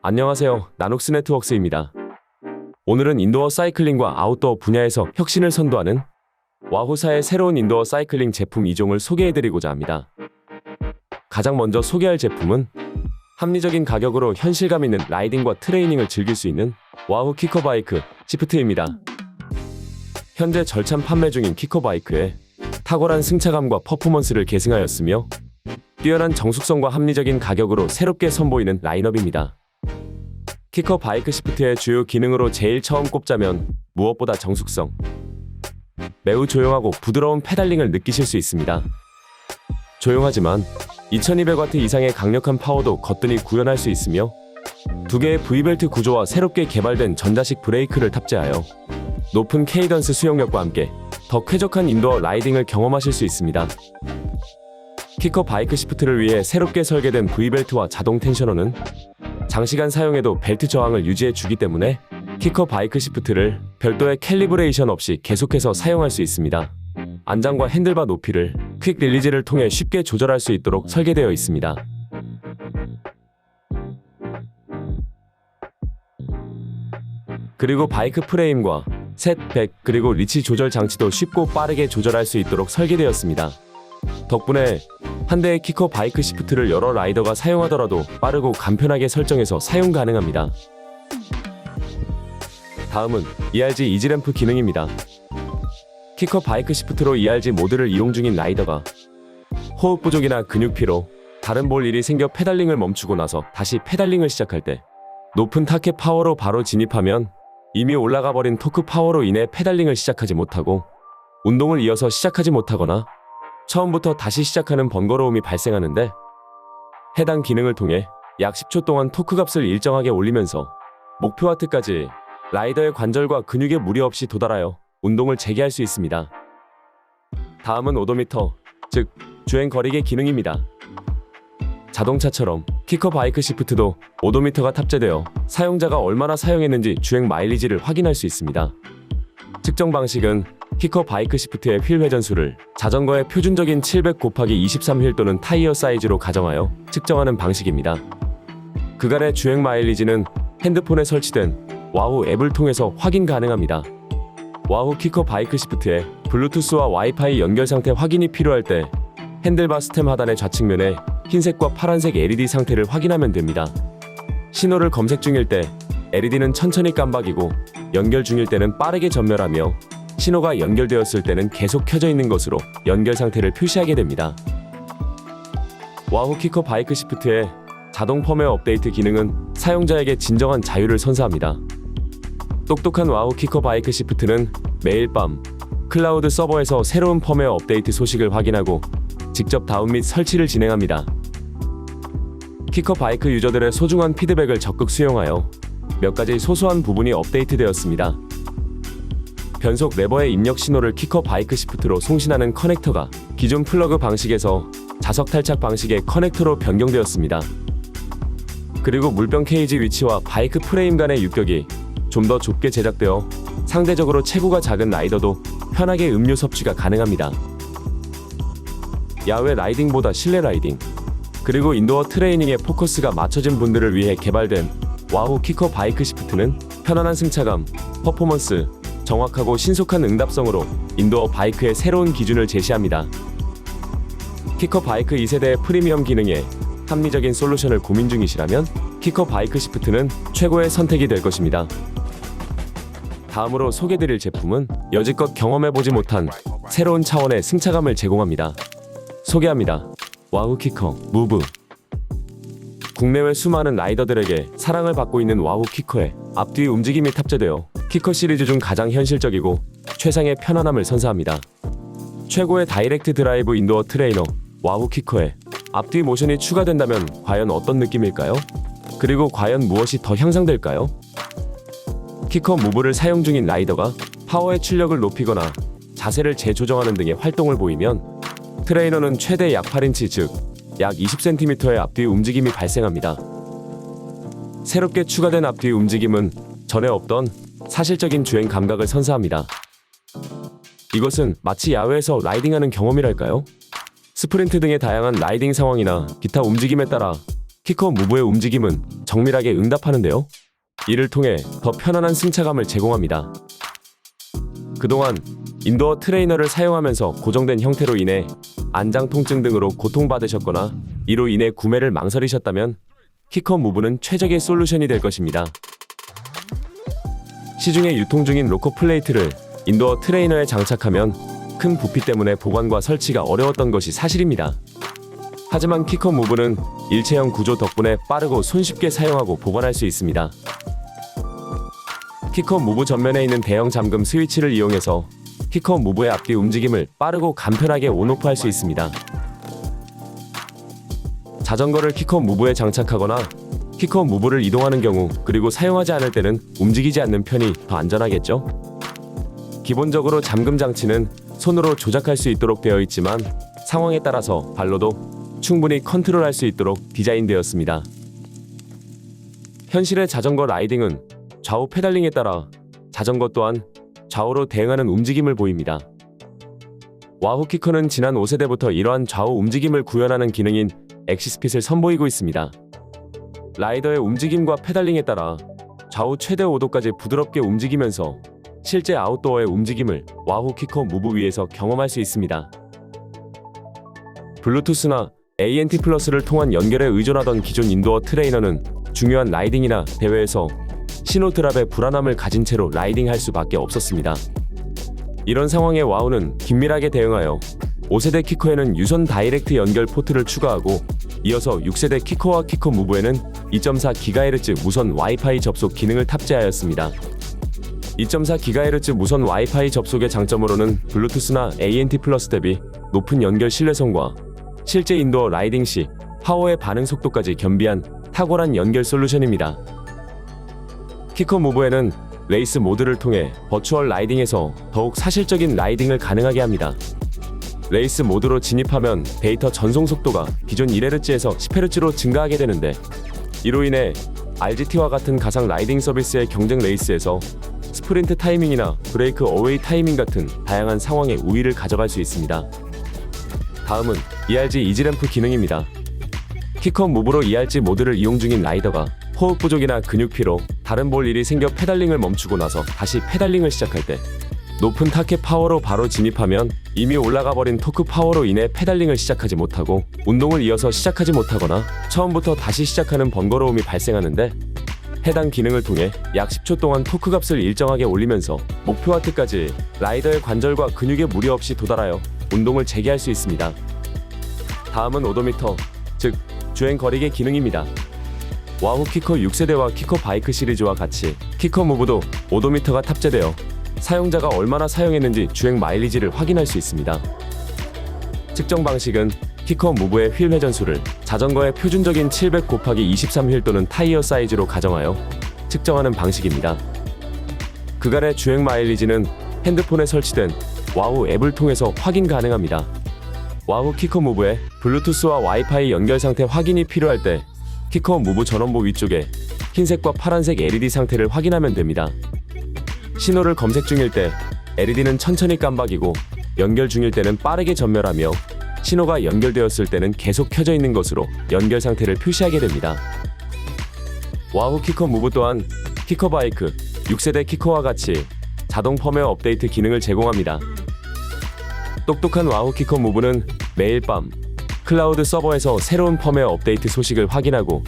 안녕하세요. 나눅스 네트워크스입니다. 오늘은 인도어 사이클링과 아웃도어 분야에서 혁신을 선도하는 와호사의 새로운 인도어 사이클링 제품 2종을 소개해드리고자 합니다. 가장 먼저 소개할 제품은 합리적인 가격으로 현실감 있는 라이딩과 트레이닝을 즐길 수 있는 와호 키커바이크 시프트입니다. 현재 절찬 판매 중인 키커바이크에 탁월한 승차감과 퍼포먼스를 계승하였으며 뛰어난 정숙성과 합리적인 가격으로 새롭게 선보이는 라인업입니다. 키커 바이크 시프트의 주요 기능으로 제일 처음 꼽자면 무엇보다 정숙성. 매우 조용하고 부드러운 페달링을 느끼실 수 있습니다. 조용하지만 2200W 이상의 강력한 파워도 거뜬히 구현할 수 있으며 두 개의 V벨트 구조와 새롭게 개발된 전자식 브레이크를 탑재하여 높은 케이던스 수용력과 함께 더 쾌적한 인도어 라이딩을 경험하실 수 있습니다. 키커 바이크 시프트를 위해 새롭게 설계된 V벨트와 자동 텐셔너는 장시간 사용해도 벨트 저항을 유지해 주기 때문에 키커 바이크 시프트를 별도의 캘리브레이션 없이 계속해서 사용할 수 있습니다. 안장과 핸들바 높이를 퀵 릴리즈를 통해 쉽게 조절할 수 있도록 설계되어 있습니다. 그리고 바이크 프레임과 셋, 백, 그리고 리치 조절 장치도 쉽고 빠르게 조절할 수 있도록 설계되었습니다. 덕분에 한 대의 키커 바이크 시프트를 여러 라이더가 사용하더라도 빠르고 간편하게 설정해서 사용 가능합니다. 다음은 ERG 이지램프 기능입니다. 키커 바이크 시프트로 ERG 모드를 이용 중인 라이더가 호흡 부족이나 근육 피로, 다른 볼 일이 생겨 페달링을 멈추고 나서 다시 페달링을 시작할 때 높은 타켓 파워로 바로 진입하면 이미 올라가 버린 토크 파워로 인해 페달링을 시작하지 못하고 운동을 이어서 시작하지 못하거나 처음부터 다시 시작하는 번거로움이 발생하는데, 해당 기능을 통해 약 10초 동안 토크 값을 일정하게 올리면서 목표 와트까지 라이더의 관절과 근육에 무리 없이 도달하여 운동을 재개할 수 있습니다. 다음은 오도미터, 즉 주행 거리계 기능입니다. 자동차처럼 키커 바이크 시프트도 오도미터가 탑재되어 사용자가 얼마나 사용했는지 주행 마일리지를 확인할 수 있습니다. 측정 방식은 키커 바이크 시프트의 휠 회전수를 자전거의 표준적인 700 곱하기 23휠 또는 타이어 사이즈로 가정하여 측정하는 방식입니다. 그간의 주행 마일리지는 핸드폰에 설치된 와호 앱을 통해서 확인 가능합니다. 와호 키커 바이크 시프트에 블루투스와 와이파이 연결 상태 확인이 필요할 때 핸들바 스템 하단의 좌측면에 흰색과 파란색 LED 상태를 확인하면 됩니다. 신호를 검색 중일 때 LED는 천천히 깜박이고 연결 중일 때는 빠르게 전멸하며 신호가 연결되었을 때는 계속 켜져 있는 것으로 연결 상태를 표시하게 됩니다. 와호 키커 바이크 시프트의 자동 펌웨어 업데이트 기능은 사용자에게 진정한 자유를 선사합니다. 똑똑한 와호 키커 바이크 시프트는 매일 밤 클라우드 서버에서 새로운 펌웨어 업데이트 소식을 확인하고 직접 다운 및 설치를 진행합니다. 키커 바이크 유저들의 소중한 피드백을 적극 수용하여 몇 가지 소소한 부분이 업데이트되었습니다. 변속 레버의 입력 신호를 키커 바이크 시프트로 송신하는 커넥터가 기존 플러그 방식에서 자석 탈착 방식의 커넥터로 변경되었습니다. 그리고 물병 케이지 위치와 바이크 프레임 간의 유격이 좀 더 좁게 제작되어 상대적으로 체구가 작은 라이더도 편하게 음료 섭취가 가능합니다. 야외 라이딩보다 실내 라이딩, 그리고 인도어 트레이닝에 포커스가 맞춰진 분들을 위해 개발된 와호 키커 바이크 시프트는 편안한 승차감, 퍼포먼스, 정확하고 신속한 응답성으로 인도어 바이크의 새로운 기준을 제시합니다. 키커 바이크 2세대의 프리미엄 기능에 합리적인 솔루션을 고민 중이시라면 키커 바이크 시프트는 최고의 선택이 될 것입니다. 다음으로 소개드릴 제품은 여지껏 경험해보지 못한 새로운 차원의 승차감을 제공합니다. 소개합니다. 와호 키커 무브. 국내외 수많은 라이더들에게 사랑을 받고 있는 와호 키커에 앞뒤 움직임이 탑재되어 키커 시리즈 중 가장 현실적이고 최상의 편안함을 선사합니다. 최고의 다이렉트 드라이브 인도어 트레이너 와호 키커에 앞뒤 모션이 추가된다면 과연 어떤 느낌일까요? 그리고 과연 무엇이 더 향상될까요? 키커 무브를 사용 중인 라이더가 파워의 출력을 높이거나 자세를 재조정하는 등의 활동을 보이면 트레이너는 최대 약 8인치 즉 약 20cm의 앞뒤 움직임이 발생합니다. 새롭게 추가된 앞뒤 움직임은 전에 없던 사실적인 주행 감각을 선사합니다. 이것은 마치 야외에서 라이딩하는 경험이랄까요? 스프린트 등의 다양한 라이딩 상황이나 기타 움직임에 따라 키커 무브의 움직임은 정밀하게 응답하는데요. 이를 통해 더 편안한 승차감을 제공합니다. 그동안 인도어 트레이너를 사용하면서 고정된 형태로 인해 안장 통증 등으로 고통받으셨거나 이로 인해 구매를 망설이셨다면 키커 무브는 최적의 솔루션이 될 것입니다. 시중에 유통 중인 로커 플레이트를 인도어 트레이너에 장착하면 큰 부피 때문에 보관과 설치가 어려웠던 것이 사실입니다. 하지만 키커 무브는 일체형 구조 덕분에 빠르고 손쉽게 사용하고 보관할 수 있습니다. 키커 무브 전면에 있는 대형 잠금 스위치를 이용해서 키커 무브의 앞뒤 움직임을 빠르고 간편하게 온오프 할 수 있습니다. 자전거를 키커 무브에 장착하거나 키커 무브를 이동하는 경우 그리고 사용하지 않을 때는 움직이지 않는 편이 더 안전하겠죠? 기본적으로 잠금 장치는 손으로 조작할 수 있도록 되어 있지만 상황에 따라서 발로도 충분히 컨트롤할 수 있도록 디자인되었습니다. 현실의 자전거 라이딩은 좌우 페달링에 따라 자전거 또한 좌우로 대응하는 움직임을 보입니다. 와우 키커는 지난 5세대부터 이러한 좌우 움직임을 구현하는 기능인 엑시스핏을 선보이고 있습니다. 라이더의 움직임과 페달링에 따라 좌우 최대 5도까지 부드럽게 움직이면서 실제 아웃도어의 움직임을 와우 키커 무브 위에서 경험할 수 있습니다. 블루투스나 ANT 플러스를 통한 연결에 의존하던 기존 인도어 트레이너는 중요한 라이딩이나 대회에서 신호 드랍의 불안함을 가진 채로 라이딩할 수밖에 없었습니다. 이런 상황에 와우는 긴밀하게 대응하여 5세대 키커에는 유선 다이렉트 연결 포트를 추가하고 이어서 6세대 키커와 키커 무브에는 2.4GHz 무선 와이파이 접속 기능을 탑재하였습니다. 2.4GHz 무선 와이파이 접속의 장점으로는 블루투스나 ANT 플러스 대비 높은 연결 신뢰성과 실제 인도어 라이딩 시 파워의 반응 속도까지 겸비한 탁월한 연결 솔루션입니다. 키커 무브에는 레이스 모드를 통해 버추얼 라이딩에서 더욱 사실적인 라이딩을 가능하게 합니다. 레이스 모드로 진입하면 데이터 전송 속도가 기존 1Hz에서 10Hz로 증가하게 되는데 이로 인해 RGT와 같은 가상 라이딩 서비스의 경쟁 레이스에서 스프린트 타이밍이나 브레이크 어웨이 타이밍 같은 다양한 상황에 우위를 가져갈 수 있습니다. 다음은 ERG 이지램프 기능입니다. 키커 무브로 ERG 모드를 이용 중인 라이더가 호흡 부족이나 근육 피로, 다른 볼 일이 생겨 페달링을 멈추고 나서 다시 페달링을 시작할 때 높은 타켓 파워로 바로 진입하면 이미 올라가 버린 토크 파워로 인해 페달링을 시작하지 못하고 운동을 이어서 시작하지 못하거나 처음부터 다시 시작하는 번거로움이 발생하는데 해당 기능을 통해 약 10초 동안 토크 값을 일정하게 올리면서 목표 하트까지 라이더의 관절과 근육에 무리 없이 도달하여 운동을 재개할 수 있습니다. 다음은 오도미터, 즉 주행 거리계 기능입니다. 와우 키커 6세대와 키커 바이크 시리즈와 같이 키커 무브도 오도미터가 탑재되어 사용자가 얼마나 사용했는지 주행 마일리지를 확인할 수 있습니다. 측정 방식은 키커 무브의 휠 회전수를 자전거의 표준적인 700 곱하기 23휠 또는 타이어 사이즈로 가정하여 측정하는 방식입니다. 그간의 주행 마일리지는 핸드폰에 설치된 와우 앱을 통해서 확인 가능합니다. 와우 키커 무브의 블루투스와 와이파이 연결 상태 확인이 필요할 때 키커 무브 전원부 위쪽에 흰색과 파란색 LED 상태를 확인하면 됩니다. 신호를 검색 중일 때 LED는 천천히 깜박이고 연결 중일 때는 빠르게 전멸하며 신호가 연결되었을 때는 계속 켜져 있는 것으로 연결 상태를 표시하게 됩니다. 와우 키커 무브 또한 키커 바이크 6세대 키커와 같이 자동 펌웨어 업데이트 기능을 제공합니다. 똑똑한 와우 키커 무브는 매일 밤 클라우드 서버에서 새로운 펌웨어 업데이트 소식을 확인하고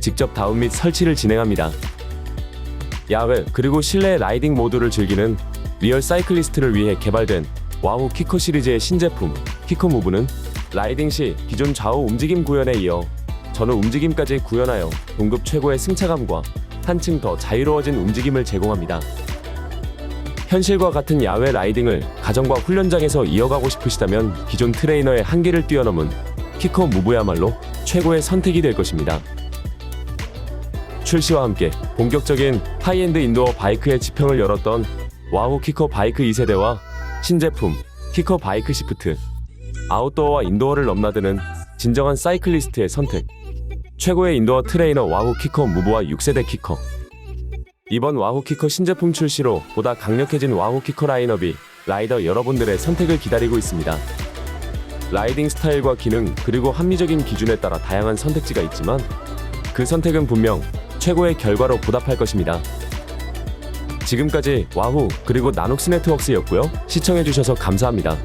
직접 다운 및 설치를 진행합니다. 야외 그리고 실내 라이딩 모드를 즐기는 리얼 사이클리스트를 위해 개발된 와우 키커 시리즈의 신제품 키커 무브는 라이딩 시 기존 좌우 움직임 구현에 이어 전후 움직임까지 구현하여 동급 최고의 승차감과 한층 더 자유로워진 움직임을 제공합니다. 현실과 같은 야외 라이딩을 가정과 훈련장에서 이어가고 싶으시다면 기존 트레이너의 한계를 뛰어넘은 키커 무브야말로 최고의 선택이 될 것입니다. 출시와 함께 본격적인 하이엔드 인도어 바이크의 지평을 열었던 와우 키커 바이크 2세대와 신제품 키커 바이크 시프트, 아웃도어와 인도어를 넘나드는 진정한 사이클리스트의 선택, 최고의 인도어 트레이너 와우 키커 무브와 6세대 키커. 이번 와우 키커 신제품 출시로 보다 강력해진 와우 키커 라인업이 라이더 여러분들의 선택을 기다리고 있습니다. 라이딩 스타일과 기능 그리고 합리적인 기준에 따라 다양한 선택지가 있지만 그 선택은 분명 최고의 결과로 보답할 것입니다. 지금까지 와후 그리고 나눅스 네트워크스였고요. 시청해주셔서 감사합니다.